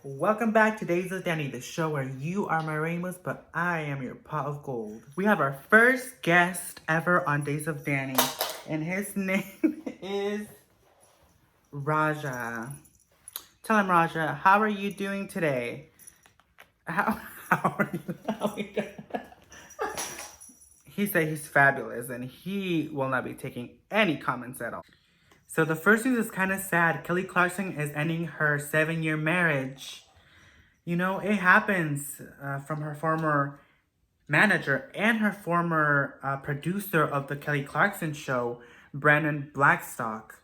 Welcome back to Days of Danny, the show where you are my rainbows, but I am your pot of gold. We have our first guest ever on Days of Danny, and his name is Raja. Tell him, Raja, how are you doing today? How are you? He said he's fabulous, and he will not be taking any comments at all. So the first news is kind of sad. Kelly Clarkson is ending her 7-year marriage. You know, it happens from her former manager and her former producer of the Kelly Clarkson show, Brandon Blackstock.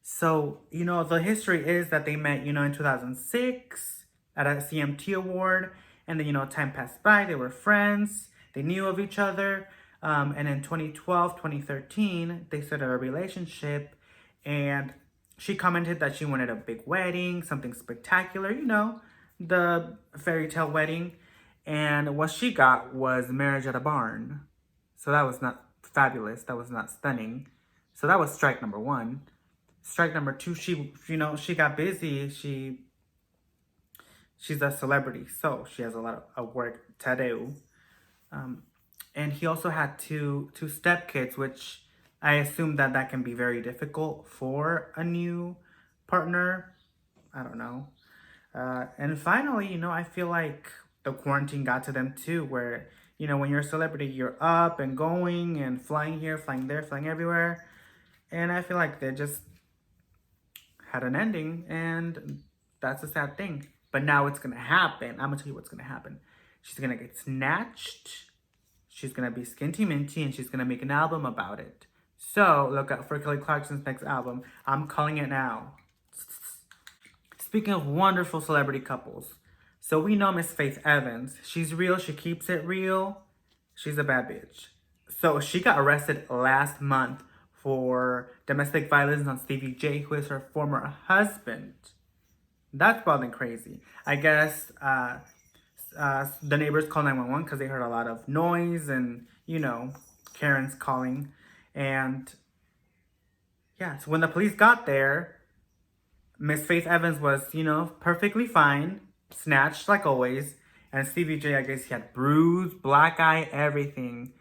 So, you know, the history is that they met, you know, in 2006 at a CMT award. And then, you know, time passed by. They were friends. They knew of each other. And in 2012, 2013, they started a relationship. And she commented that she wanted a big wedding, something spectacular, you know, the fairy tale wedding. And what she got was marriage at a barn. So that was not fabulous. That was not stunning. So that was strike number one. Strike number two, she got busy. She's a celebrity, so she has a lot of work to do. And he also had two stepkids, which I assume that can be very difficult for a new partner. I don't know. And finally, you know, I feel like the quarantine got to them too, where, you know, when you're a celebrity, you're up and going and flying here, flying there, flying everywhere. And I feel like they just had an ending, and that's a sad thing. But now it's going to happen. I'm going to tell you what's going to happen. She's going to get snatched. She's going to be skinty minty, and she's going to make an album about it. So look out for Kelly Clarkson's next album. I'm calling it now. Speaking of wonderful celebrity couples, so we know Miss Faith Evans. She's real. She keeps it real. She's a bad bitch. So she got arrested last month for domestic violence on Stevie J, who is her former husband. That's bothering crazy. I guess the neighbors called 911 because they heard a lot of noise and, you know, Karen's calling. And yeah, so when the police got there, Miss Faith Evans was, you know, perfectly fine, snatched like always. And Stevie J, I guess he had bruise, black eye, everything.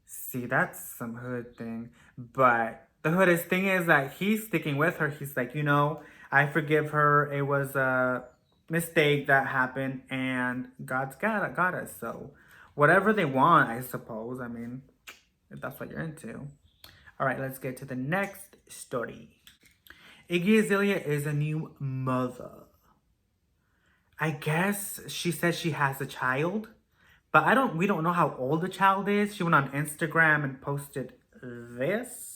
See, that's some hood thing. But the hoodest thing is that he's sticking with her. He's like, you know, I forgive her. It was a mistake that happened, and God's got us. So whatever they want, I suppose. I mean, if that's what you're into. All right, let's get to the next story. Iggy Azalea is a new mother. I guess she says she has a child, but we don't know how old the child is. She went on Instagram and posted this.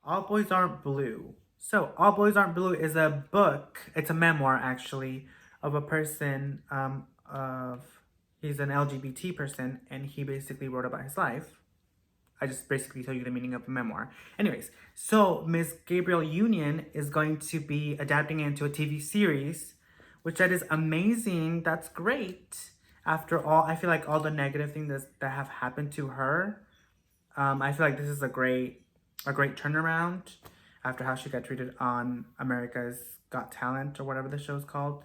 All Boys Aren't Blue. So, All Boys Aren't Blue is a book. It's a memoir, actually, of a person, he's an LGBT person, and he basically wrote about his life. I just basically tell you the meaning of a memoir. Anyways, so Miss Gabrielle Union is going to be adapting it into a TV series, which that is amazing. That's great. After all, I feel like all the negative things that have happened to her, I feel like this is a great turnaround after how she got treated on America's Got Talent or whatever the show's called.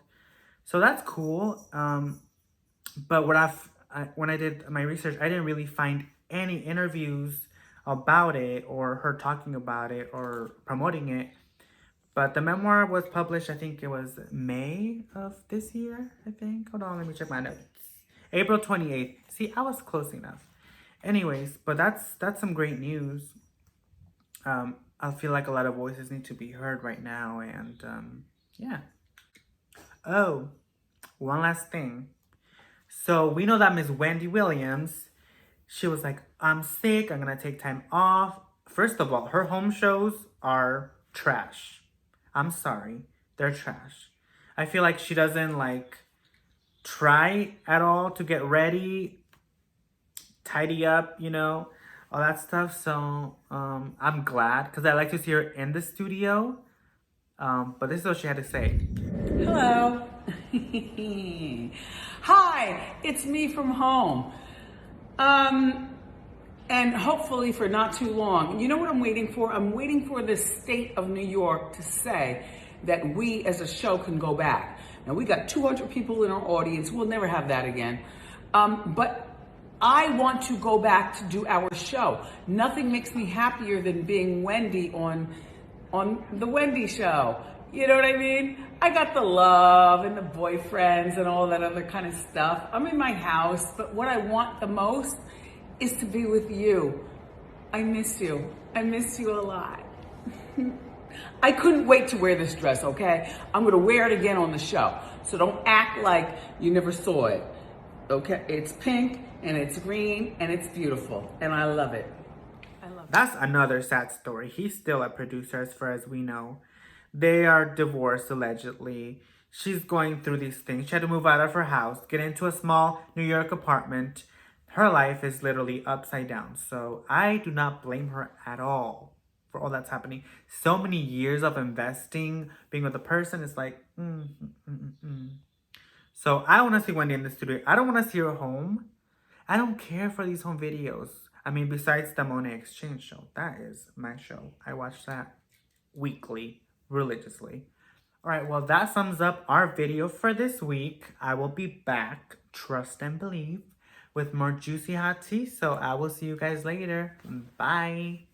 So that's cool. But when I did my research, I didn't really find any interviews about it or her talking about it or promoting it. But the memoir was published, I think it was May of this year, I think. Hold on, let me check my notes. April 28th. See, I was close enough. Anyways, but that's some great news. I feel like a lot of voices need to be heard right now, and yeah. Oh, one last thing. So we know that Miss Wendy Williams, she was like, I'm sick, I'm gonna take time off. First of all, her home shows are trash. I'm sorry, they're trash. I feel like she doesn't like try at all to get ready, tidy up, you know, all that stuff. So I'm glad because I like to see her in the studio. But this is what she had to say. Hello. Hi, it's me from home. And hopefully for not too long. You know what I'm waiting for? I'm waiting for the state of New York to say that we as a show can go back. Now we got 200 people in our audience. We'll never have that again. But I want to go back to do our show. Nothing makes me happier than being Wendy on the Wendy show. You know what I mean? I got the love and the boyfriends and all that other kind of stuff. I'm in my house, but what I want the most is to be with you. I miss you. I miss you a lot. I couldn't wait to wear this dress, okay? I'm gonna wear it again on the show. So don't act like you never saw it, okay? It's pink and it's green and it's beautiful and I love it. I love it. That's another sad story. He's still a producer as far as we know. They are divorced allegedly. She's going through these things. She had to move out of her house, get into a small New York apartment. Her life is literally upside down. So I do not blame her at all for all that's happening. So many years of investing, being with a person, is like, So I want to see Wendy in the studio. I don't want to see her home. I don't care for these home videos. I mean, besides the Monet Exchange show. That is my show. I watch that weekly, religiously. All right, well, that sums up our video for this week. I will be back, trust and believe, with more juicy hot tea. So I will see you guys later. Bye.